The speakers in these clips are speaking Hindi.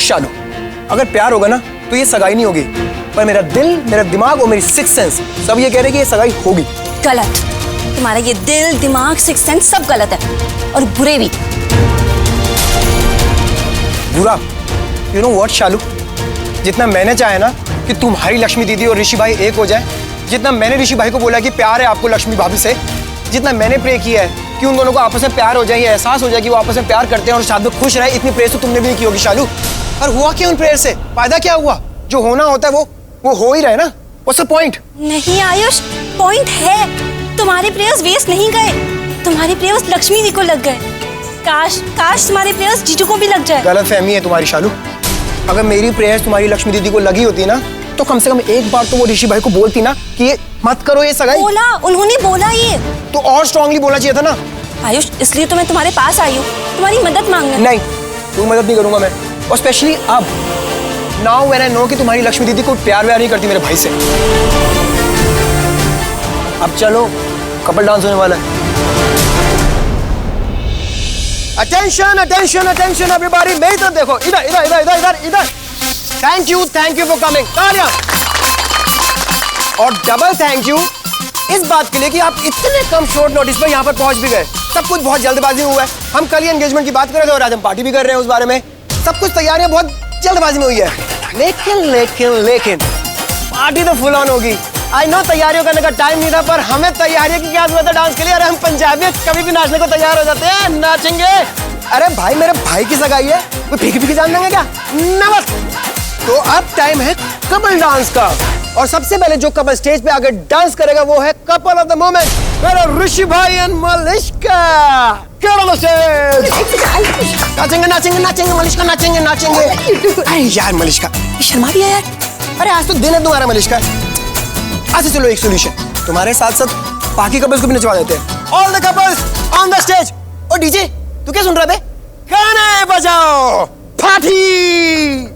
शालू, अगर प्यार होगा ना तो ये सगाई नहीं होगी, पर मेरा दिल, मेरा दिमाग और मेरी सिक्स सेंस सब ये कह रहे हैं कि ये सगाई होगी। गलत। तुम्हारा ये दिल, दिमाग, सिक्स सेंस सब गलत है और बुरे भी। बुरा? यू नो व्हाट शालू, जितना मैंने चाहे ना कि तुम्हारी लक्ष्मी दीदी और ऋषि भाई एक हो जाए, जितना मैंने ऋषि भाई को बोला कि प्यार है आपको लक्ष्मी भाभी से, जितना मैंने प्रे किया है कि उन दोनों को आपस में प्यार हो जाए, ये एहसास हो जाए कि वो आपस में प्यार करते हैं और साथ में खुश रहे, इतनी प्रेयर तो तुमने भी नहीं की होगी शालू। और हुआ क्या उन प्रेयर से? फायदा क्या हुआ? जो होना होता है वो हो ही रहा है ना। What's the point? नहीं आयुष, पॉइंट है। तुम्हारे प्रेयर्स वेस्ट नहीं गए, तुम्हारे प्रेयर्स लक्ष्मी जी को लग गए। काश तुम्हारे प्रेयर्स जीजू को भी लग जाए। गलत फहमी है तुम्हारी शालू। अगर मेरी प्रेयर्स तुम्हारी लक्ष्मी दीदी को लगी होती ना तो कम से कम एक बार तो वो ऋषि भाई को बोलती ना कि ये मत करो ये सगाई। बोला, उन्होंने बोला ये तो और स्ट्रांगली बोलना चाहिए था ना। आयुष, इसलिए तो मैं तुम्हारे पास आई हूँ, तुम्हारी मदद मांगने। नहीं, तू मदद नहीं करूंगा मैं, और स्पेशली अब नाउ व्हेन आई नो कि तुम्हारी लक्ष्मी दीदी को प्यार व्यार नहीं करती मेरे भाई से। अब चलो, कपल डांस होने वाला है। अटेंशन अटेंशन अटेंशन एवरीबॉडी, मेरी तरफ देखो, इधर इधर इधर इधर इधर इधर। Thank you for coming. तालियां। और डबल थैंक यू इस बात के लिए कि आप इतने कम शॉर्ट नोटिस पर यहाँ पर पहुंच भी गए। सब कुछ बहुत जल्दबाजी में हुआ है। हम कल ही एंगेजमेंट की बात कर रहे थे और आज हम पार्टी भी कर रहे हैं उस बारे में। सब कुछ तैयारियां बहुत जल्दबाजी में हुई है, लेकिन पार्टी तो फुल ऑन होगी। आई नो तैयारियों करने का टाइम नहीं था, पर हमें तैयारियों की क्या जरूरत है डांस के लिए? अरे हम पंजाबी कभी भी नाचने को तैयार हो जाते हैं, नाचेंगे। अरे भाई, मेरे भाई की सगाई है, कोई फीकी फीकी जान देंगे क्या? नमक। तो अब टाइम है कपल डांस का, और सबसे पहले जो कपल स्टेज पे आकर डांस करेगा वो है कपल ऑफ द मोमेंट, मेरा ऋषि भाई एंड मलिष्का। नाचेंगे नाचेंगे नाचेंगे मलिष्का, नाचेंगे नाचेंगे। अरे यार मलिष्का, शर्मा भी है यार। अरे आज तो दिन है तुम्हारा मलिष्का। अच्छा चलो, एक सोल्यूशन, तुम्हारे साथ साथ बाकी कपल्स को भी नचवा देते हैं। All the couples on the stage. Oh DJ, तू क्या सुन रहा है? गाने बजाओ, पार्टी।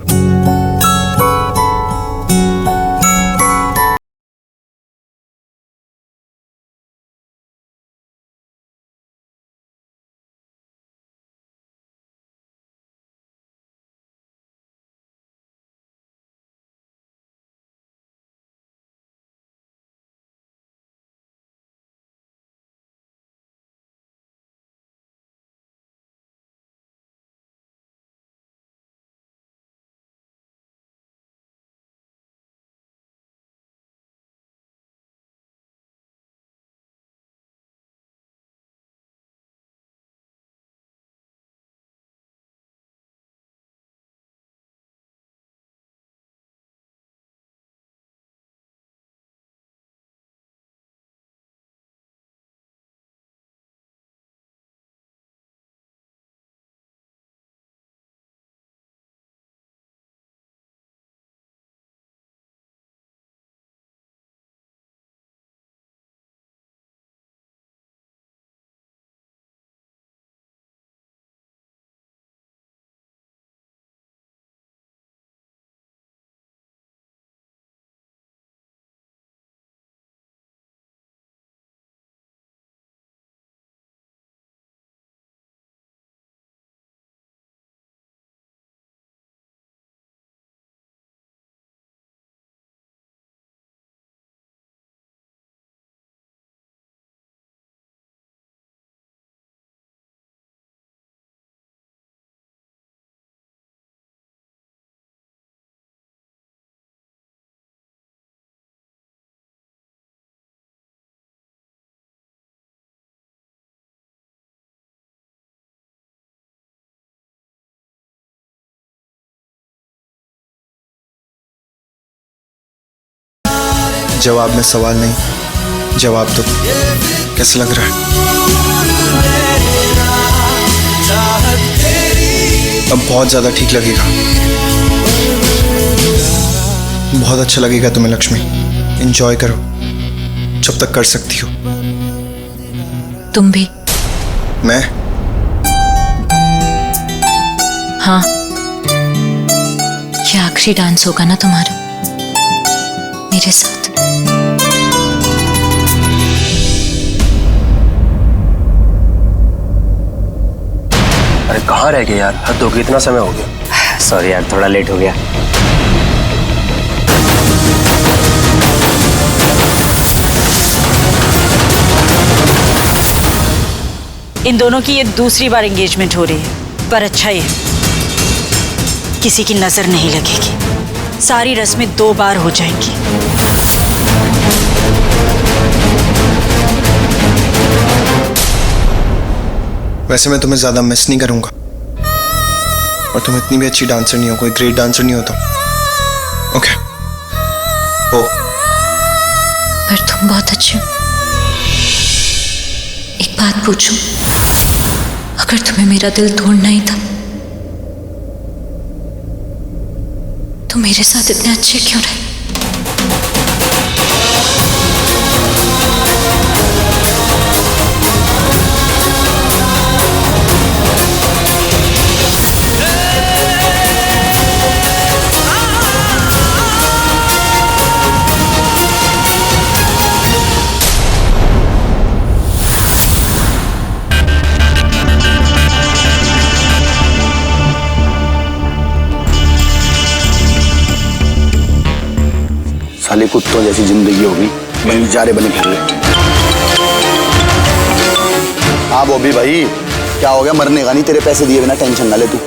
जवाब में सवाल नहीं, जवाब दो। कैसा लग रहा है? अब बहुत ज्यादा ठीक लगेगा, बहुत अच्छा लगेगा तुम्हें लक्ष्मी। एंजॉय करो जब तक कर सकती हो। तुम भी। मैं? हाँ, ये आखिरी डांस होगा ना तुम्हारा मेरे साथ। अरे कहाँ रह गए यार, हद हो गई, इतना समय हो गया। सॉरी यार, थोड़ा लेट हो गया। इन दोनों की ये दूसरी बार एंगेजमेंट हो रही है, पर अच्छा ही है, किसी की नजर नहीं लगेगी। सारी रस्में 2 बार हो जाएंगी। वैसे मैं तुम्हें ज्यादा मिस नहीं करूंगा, और तुम इतनी भी अच्छी डांसर नहीं हो, कोई ग्रेट डांसर नहीं हो तुम। ओके ओ पर तुम बहुत अच्छे हो। एक बात पूछूं, अगर तुम्हें मेरा दिल तोड़ना ही था तो मेरे साथ इतने अच्छे क्यों रहे? साले कुत्तों जैसी जिंदगी होगी, बेचारे बने फिर रहे। हाँ बॉबी भाई, क्या हो गया? मरने का नहीं, तेरे पैसे दिए बिना टेंशन ना ले तू।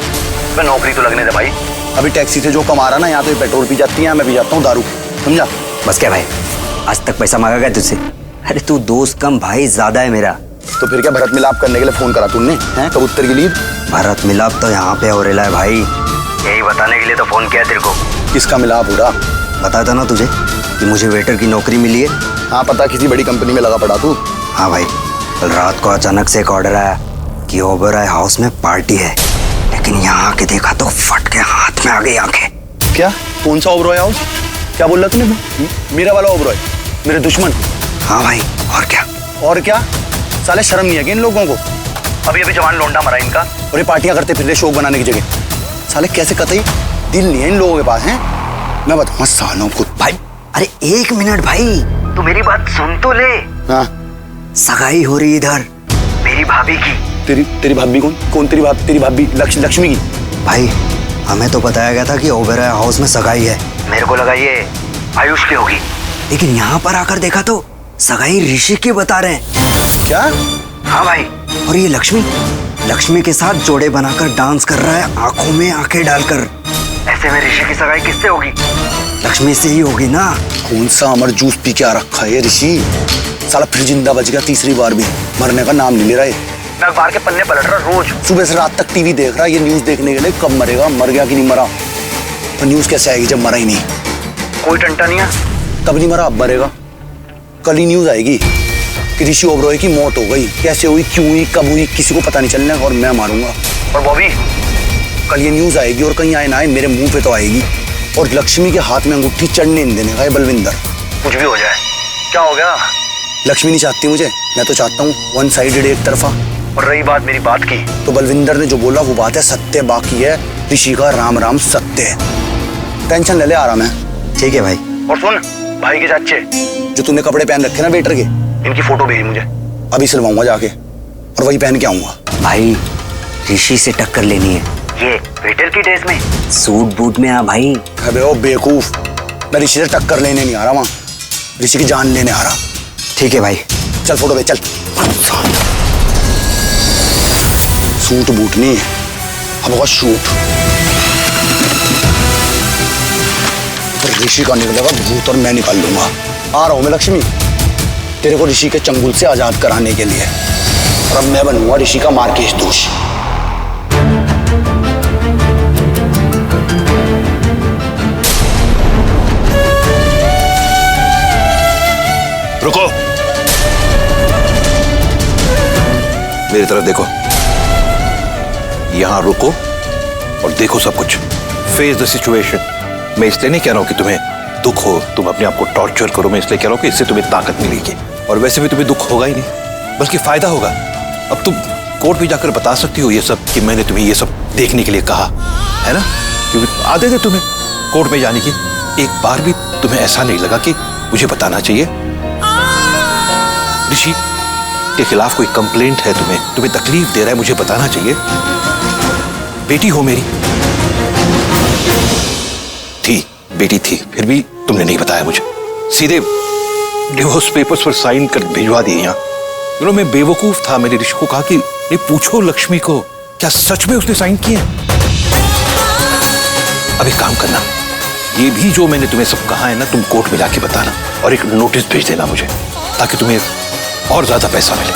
मैं नौकरी तो लगने दे भाई। अभी टैक्सी से जो कमा रहा ना, यहाँ तो पेट्रोल पी जाती है, मैं पी जाता हूँ दारू, समझा? बस क्या भाई, आज तक पैसा मांगा गया तुझसे? अरे तू दोस्त कम भाई ज्यादा है मेरा। तो फिर क्या भरत मिलाप करने के लिए फोन करा तूने? हैं कबूतर की लीद? भारत मिलाप तो यहाँ पे हो रहा है भाई, यही बताने के लिए तो फोन किया तेरे को। किसका मिलाप हो रहा? बताया था ना तुझे कि मुझे वेटर की नौकरी मिली है। हाँ पता, किसी बड़ी कंपनी में लगा पड़ा तू। हाँ भाई, कल रात को अचानक से एक ऑर्डर आया कि ओबेरॉय हाउस में पार्टी है, लेकिन यहाँ आके देखा तो फट के हाथ में आ गई आंखें। क्या? कौन सा ओबेरॉय हाउस? क्या बोल रहा तूने? मेरा वाला ओबेरॉय? मेरे दुश्मन? हाँ भाई, और क्या? और क्या? साले शर्म नहीं है कि इन लोगों को? अभी अभी जवान लौंडा मरा इनका, और ये पार्टियां करते फिर रहे शौक बनाने की जगह। साले कैसे कतई दिल नहीं है इन लोगों के पास, हैं? मैं बताऊँ सालों को। भाई अरे 1 मिनट भाई, तू मेरी बात सुन तो ले। हाँ सगाई हो रही इधर मेरी भाभी की। तेरी भाभी कौन? कौन तेरी भाभी? तेरी भाभी लक्ष्मी की? भाई हमें तो बताया गया था कि ओबेरॉय हाउस में सगाई है, मेरे को लगा ये आयुष की होगी, लेकिन यहाँ पर आकर देखा तो सगाई ऋषि की बता रहे हैं। क्या? हाँ भाई। और ये लक्ष्मी के साथ जोड़े बनाकर डांस कर रहा है, आंखों में आंखें डालकर। ऐसे में ऋषि की सगाई किससे होगी? लक्ष्मी से ही होगी ना। कौन सा अमर जूस पी के आ रखा है ये ऋषि? साला फिर जिंदा बच गया, तीसरी बार भी मरने का नाम नहीं ले रहा है। मैं अखबार के पन्ने पलट रहा रोज, सुबह से रात तक टीवी देख रहा है ये न्यूज देखने के लिए, कब मरेगा, मर गया कि नहीं मरा। और न्यूज कैसे आएगी जब मरा ही नहीं? कोई टंटा नहीं है। तब नहीं मरा, अब मरेगा। कल ही न्यूज आएगी कि ऋषि ओबेरॉय की मौत हो गई। कैसे हुई, क्यों हुई, कब हुई, किसी को पता नहीं चलने, और मैं मारूंगा। और बॉबी, कल ये न्यूज आएगी और कहीं आए ना आए मेरे मुंह पे तो आएगी, और लक्ष्मी के हाथ में अंगूठी चढ़ने नहीं देने का है बलविंदर। कुछ भी हो जाए। क्या हो गया? लक्ष्मी नहीं चाहती मुझे, मैं तो चाहता हूँ वन साइडेड, एक तरफा। और रही बात मेरी बात की, तो बलविंदर ने जो बोला वो बात है सत्य, बाकी है ऋषि का राम राम सत्य है। टेंशन ले ले, आराम है। ठीक है भाई। और सुन, भाई के चाचे जो तूने कपड़े पहन रखे ना वेटर के, इनकी फोटो भेज मुझे। अभी सिलवाऊंगा जाके, और वही पहन के आऊंगा। भाई ऋषि से टक्कर लेनी है। ये वेटर की ड्रेस में, सूट बूट में आ भाई। अबे ओ बेवकूफ, मैं ऋषि से टक्कर लेने नहीं आ रहा, वहां ऋषि की जान लेने आ रहा। ठीक है भाई, चल फोटो भेज, चल। सूट बूट नहीं, अब होगा शूट। तो ऋषि का निकलेगा भूत और मैं निकाल लूंगा। आ रहा हूं मैं लक्ष्मी, तेरे को ऋषि के चंगुल से आजाद कराने के लिए, और अब मैं बनूंगा ऋषि का मार्केश दोष। रुको, मेरी तरफ देखो, यहां रुको और देखो सब कुछ। Face the situation. मैं इसलिए नहीं कह रहा हूं कि तुम्हें दुख हो, तुम अपने आप को टॉर्चर करो। मैं इसलिए कह रहा हूं कि इससे तुम्हें ताकत मिलेगी, और वैसे भी तुम्हें दुख होगा ही नहीं, बल्कि फायदा होगा। अब तुम कोर्ट में जाकर बता सकती हो ये सब कि मैंने तुम्हें ये सब देखने के लिए कहा है ना, क्योंकि आदत है तुम्हें कोर्ट में जाने की। एक बार भी तुम्हें ऐसा नहीं लगा कि मुझे बताना चाहिए? ऋषि के खिलाफ कोई कंप्लेंट है, तुम्हें तकलीफ दे रहा है, मुझे बताना चाहिए। बेटी हो मेरी, थी, बेटी थी, फिर भी तुमने नहीं बताया मुझे, सीधे डिवोर्स पेपर्स पर साइन कर भिजवा दिए यहाँ। मैं बेवकूफ था, मैंने ऋषि को कहा कि नहीं पूछो लक्ष्मी को, क्या सच में उसने साइन किए? अब एक काम करना, ये भी जो मैंने तुम्हें सब कहा है ना, तुम कोर्ट में जाके बताना और एक नोटिस भेज देना मुझे, ताकि तुम्हें और ज्यादा पैसा मिले।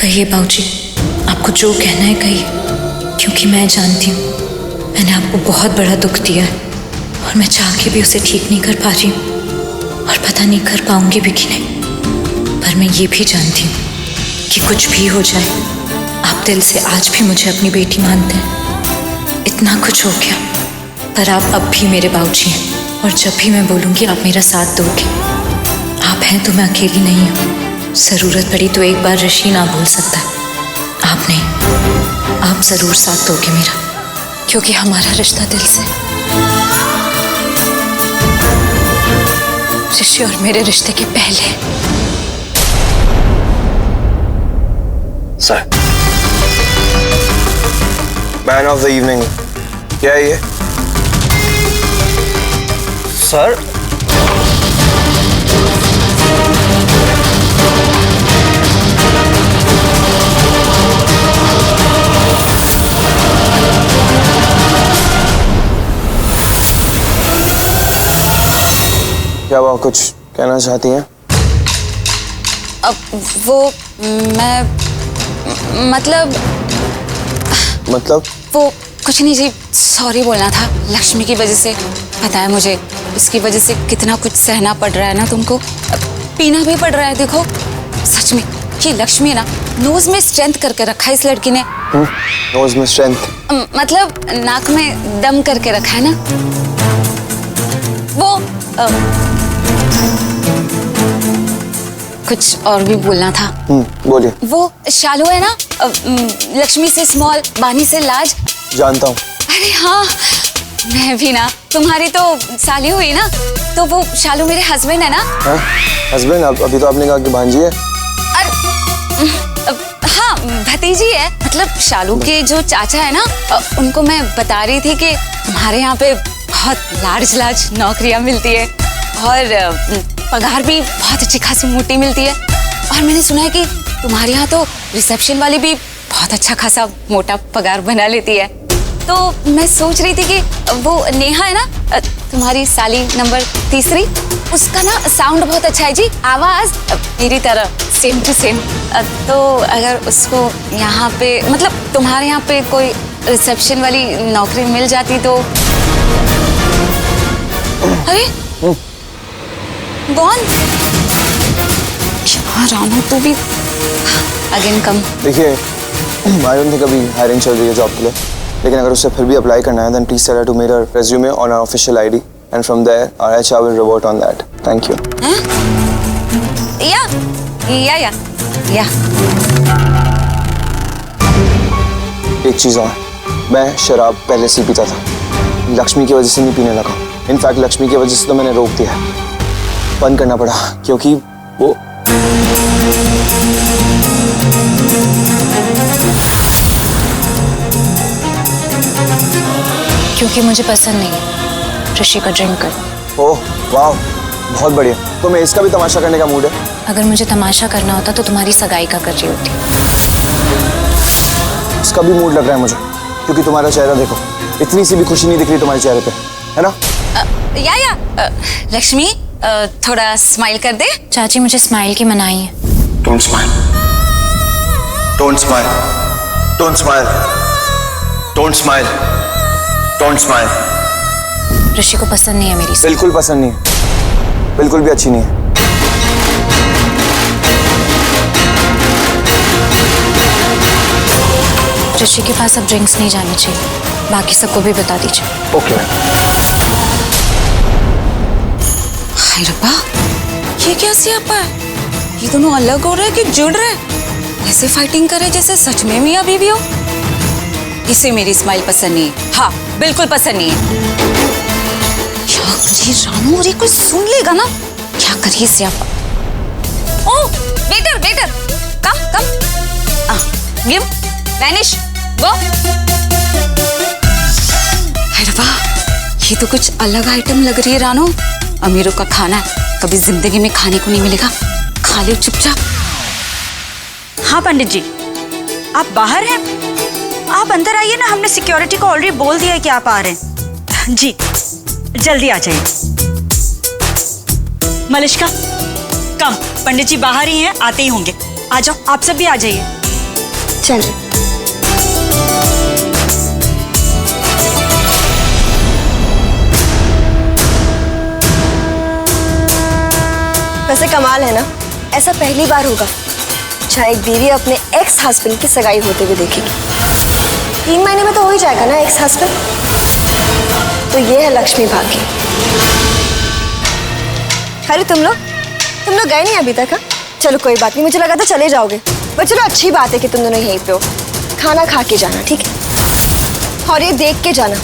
कहिए बाबूजी, आपको जो कहना है कहिए, क्योंकि मैं जानती हूँ मैंने आपको बहुत बड़ा दुख दिया है और मैं चाह के भी उसे ठीक नहीं कर पा रही हूँ और पता नहीं कर पाऊंगी भी कि नहीं। पर मैं ये भी जानती हूँ कि कुछ भी हो जाए, आप दिल से आज भी मुझे अपनी बेटी मानते हैं। इतना कुछ हो गया, पर आप अब भी मेरे बाबूजी हैं और जब भी मैं बोलूँगी आप मेरा साथ दोगे। आप हैं तो मैं अकेली नहीं हूँ। ज़रूरत पड़ी तो एक बार ऋषि ना बोल सकता, आप नहीं, आप ज़रूर साथ दोगे मेरा, क्योंकि हमारा रिश्ता दिल से। ऋषि और मेरे रिश्ते के पहले। Sir, man of the evening क्या है ये? सर, क्या वो कुछ कहना चाहती हैं? अब वो मैं मतलब वो कुछ नहीं जी, सॉरी बोलना था लक्ष्मी की वजह से। पता है मुझे इसकी वजह से कितना कुछ सहना पड़ रहा है ना तुमको, पीना भी पड़ रहा है। देखो सच में ये लक्ष्मी है ना, नोज में स्ट्रेंथ करके रखा है इस लड़की ने। नोज में स्ट्रेंथ मतलब नाक में दम करके रखा है ना। वो कुछ और भी बोलना था। बोलिए। वो शालू है ना, लक्ष्मी से स्मॉल, बानी से लार्ज। जानता हूँ। अरे हाँ, मैं भी ना तुम्हारी तो साली हुई ना, तो वो शालू मेरे हस्बैंड है ना। हस्बैंड? अभी तो आपने कहा कि भांजी है। हाँ भतीजी है, मतलब शालू के जो चाचा है ना, उनको मैं बता रही थी कि तुम्हारे यहाँ पे बहुत लार्ज लार्ज नौकरियां मिलती है और पगार भी बहुत अच्छी खासी मोटी मिलती है। और मैंने सुना है कि तुम्हारे यहाँ तो रिसेप्शन वाली भी बहुत अच्छा खासा मोटा पगार बना लेती है। तो मैं सोच रही थी कि वो नेहा है ना, तुम्हारी साली नंबर 3, उसका ना साउंड बहुत अच्छा है जी, आवाज मेरी तरह सेम टू सेम। तो अगर उसको यहाँ पे, मतलब तुम्हारे यहाँ पे कोई रिसेप्शन वाली नौकरी मिल जाती तो। अरे कौन? क्या रानू तू भी अगेन कम। देखिए, आई डोंट थिंक अभी हायरिंग चल रही है जॉब के लिए, लेकिन अगर उससे फिर भी अप्लाई करना है then please tell her to make her resume on our official ID and from there our HR will revert on that. Thank you. या एक चीज और, मैं शराब पहले से पीता था, लक्ष्मी की वजह से नहीं पीने लगा। इनफैक्ट लक्ष्मी की वजह से तो मैंने रोक दिया है, बंद करना पड़ा, क्योंकि वो क्योंकि मुझे पसंद नहीं है ऋषि का ड्रिंक कर। ओह वाह, बहुत बढ़िया। तो मैं इसका भी तमाशा करने का मूड है। अगर मुझे तमाशा करना होता तो तुम्हारी सगाई का कर रही होती। इसका भी मूड लग रहा है मुझे, क्योंकि तुम्हारा चेहरा देखो, इतनी सी भी खुशी नहीं दिख रही तुम्हारे चेहरे पे, है ना? लक्ष्मी थोड़ा स्माइल कर दे। चाची मुझे स्माइल की मनाही है। Don't smile, don't smile, don't smile, don't smile, don't smile. Rishi को पसंद नहीं है मेरी। बिल्कुल पसंद नहीं है, बिल्कुल भी अच्छी नहीं है। ऋषि के पास अब ड्रिंक्स नहीं जानी चाहिए, बाकी सबको भी बता दीजिए। ओके। हाय रब्बा, ये क्या सियापा है? ये दोनों अलग हो रहे हैं कि जुड़ रहे हैं? ऐसे फाइटिंग करे जैसे सच में मियां बीवी हो। इसे मेरी स्माइल पसंद नहीं है। हाँ बिल्कुल पसंद नहीं है। क्या रानू, और ये कोई सुन लेगा ना, क्या करिए सियापा। ओ वेटर वेटर, कम कम। गिव, वैनिश, गो। अरे वाह, ये तो कुछ अलग आइटम लग रही है रानो। अमीरों का खाना है, कभी जिंदगी में खाने को नहीं मिलेगा। खा लो चुपचाप। हाँ पंडित जी, आप बाहर हैं? आप अंदर आइए ना, हमने सिक्योरिटी को ऑलरेडी बोल दिया है कि आप आ रहे हैं। जी जल्दी आ जाइए। मलिष्का कम, पंडित जी बाहर ही हैं, आते ही होंगे। आ जाओ, आप सब भी आ जाइए। चल वैसे कमाल है ना, ऐसा पहली बार होगा जहाँ एक बीवी अपने एक्स हस्बैंड की सगाई होते हुए देखेगी। 3 महीने में तो हो ही जाएगा ना एक्स हस्बैंड। तो ये है लक्ष्मी भाग्य। अरे तुम लोग गए नहीं अभी तक? हाँ चलो कोई बात नहीं, मुझे लगा था चले जाओगे, पर चलो अच्छी बात है कि तुम दोनों यहीं पे हो। खाना खा के जाना, ठीक है? और ये देख के जाना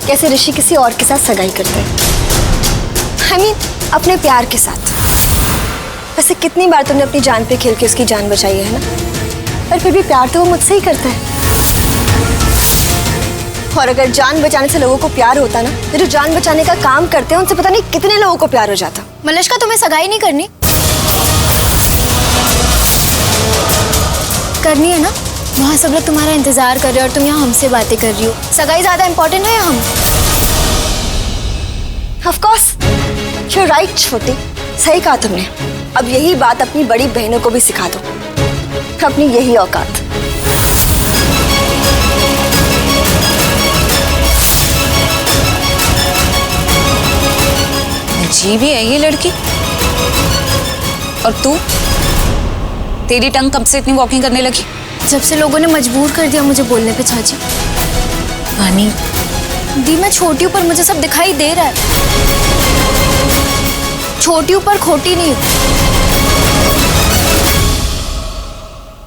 कैसे ऋषि किसी और के साथ सगाई करते हैं। I mean, अपने प्यार के साथ। वैसे कितनी बार तुमने अपनी जान पे खेल के उसकी जान बचाई है ना, पर फिर भी प्यार तो वो मुझसे ही करता है। और अगर जान बचाने से लोगों को प्यार होता ना, तो जो जान बचाने का काम करते हैं उनसे पता नहीं कितने लोगों को प्यार हो जाता। मलिष्का, तुम्हें सगाई नहीं करनी? करनी है ना? वहाँ सब लोग तुम्हारा इंतजार कर रहे हो और तुम यहाँ हमसे बातें कर रही हो। सगाई ज्यादा इम्पोर्टेंट है या हम? Of course, you're right छोटी, सही कहा तुमने। अब यही बात अपनी बड़ी बहनों को भी सिखा दो, अपनी यही औकात। अजीब ही है ये लड़की। और तू, तेरी टंग कब से इतनी वॉकिंग करने लगी? जब से लोगों ने मजबूर कर दिया मुझे बोलने पे चाची। वानी दी, मैं छोटी हूँ पर मुझे सब दिखाई दे रहा है। छोटी हूँ पर खोटी नहीं हूँ।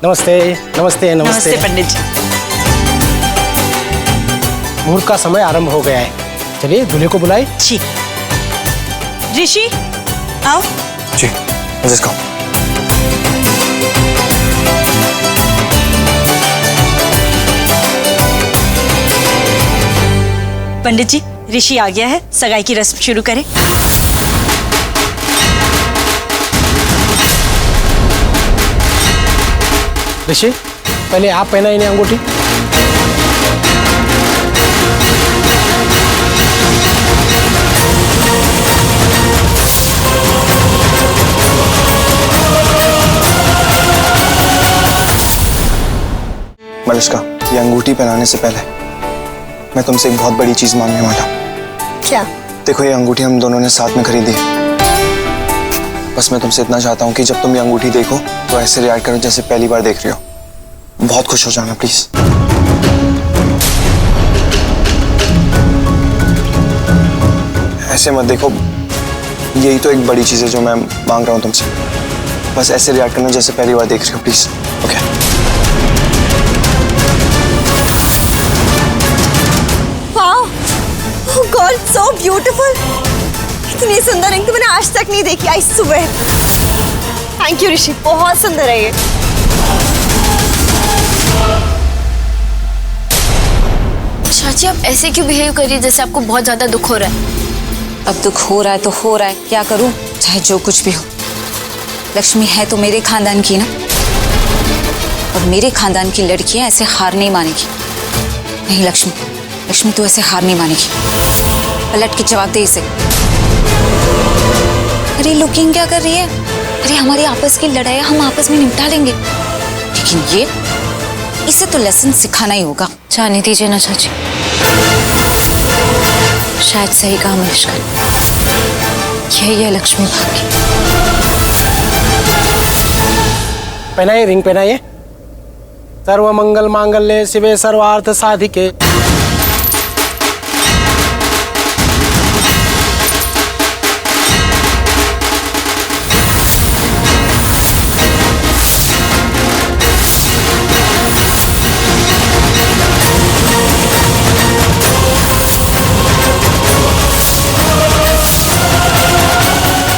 नमस्ते नमस्ते नमस्ते। नमस्ते पंडित जी। मुहूर्त का समय आरंभ हो गया है, चलिए दूल्हे को बुलाए। जी ऋषि आओ। जी लेट्स गो। पंडित जी, ऋषि आ गया है, सगाई की रस्म शुरू करें। ऋषि, पहले आप पहना इन्हें अंगूठी। मलिष्का, ये अंगूठी पहनाने से पहले मैं तुमसे एक बहुत बड़ी चीज मांगने वाला हूँ। क्या? देखो, ये अंगूठी हम दोनों ने साथ में खरीदी है। बस मैं तुमसे इतना चाहता हूँ कि जब तुम ये अंगूठी देखो तो ऐसे रिएक्ट करो जैसे पहली बार देख रही हो। बहुत खुश हो जाना प्लीज। ऐसे मत देखो, यही तो एक बड़ी चीज है जो मैं मांग रहा हूँ तुमसे। बस ऐसे रिएक्ट करना जैसे पहली बार देख रही हो please. Okay? Wow, God so beautiful. इतनी सुंदर रिंग तो मैंने आज तक नहीं देखी। I swear. थैंक यू ऋषि, बहुत सुंदर है ये। चाची, आप ऐसे क्यों बिहेव कर रही है जैसे आपको बहुत ज्यादा दुख हो रहा है? अब दुख हो रहा है तो हो रहा है, क्या करूं, चाहे जो कुछ भी हो। लक्ष्मी है तो मेरे खानदान की ना, और मेरे खानदान की लड़कियां ऐसे हार नहीं मानेगी। नहीं लक्ष्मी, लक्ष्मी तू ऐसे हार नहीं मानेगी। पलट के जवाब दे इसे। अरे लुकिंग क्या कर रही है? अरे हमारी आपस की लड़ाई हम आपस में निपटा लेंगे, लेकिन ये, इसे तो लेसन सिखाना ही होगा। जाने दीजिए ना चाची, शायद सही कहा मलिष्का, यही है लक्ष्मी भाग्य। पहनाइए, रिंग पहनाइए। सर्व मंगल मांगल्ये शिवे सर्वार्थ साधिके।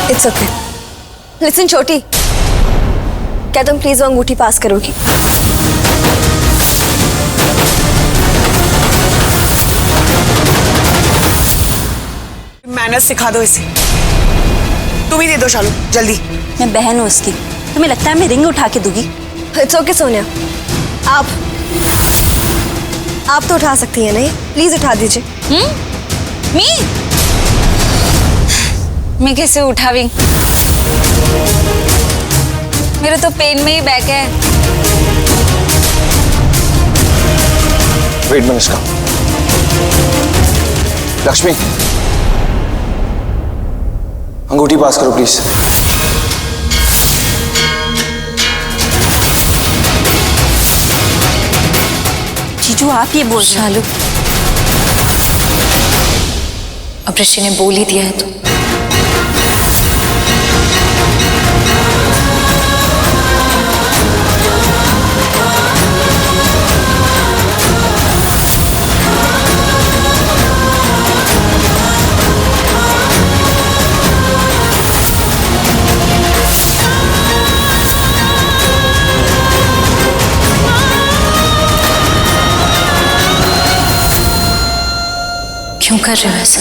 It's okay. लिसन छोटी, क्या तुम प्लीज वो अंगूठी पास करोगी? मैनर्स सिखा दो इसे। तुम ही दे दो शालू, जल्दी। मैं बहन हूँ उसकी, तुम्हें लगता है मैं रिंग उठा के दूंगी? इट्स ओके सोनिया, आप तो उठा सकती हैं नहीं, प्लीज उठा दीजिए। मैं कैसे उठावी? मेरे तो पेन में ही बैक है। वेट मनीषा। लक्ष्मी, अंगूठी पास करो प्लीज। जीजू आप ये बोल रहे शालू, अब ऋषि ने बोल ही दिया है तो क्यों कर रहे हो ऐसा?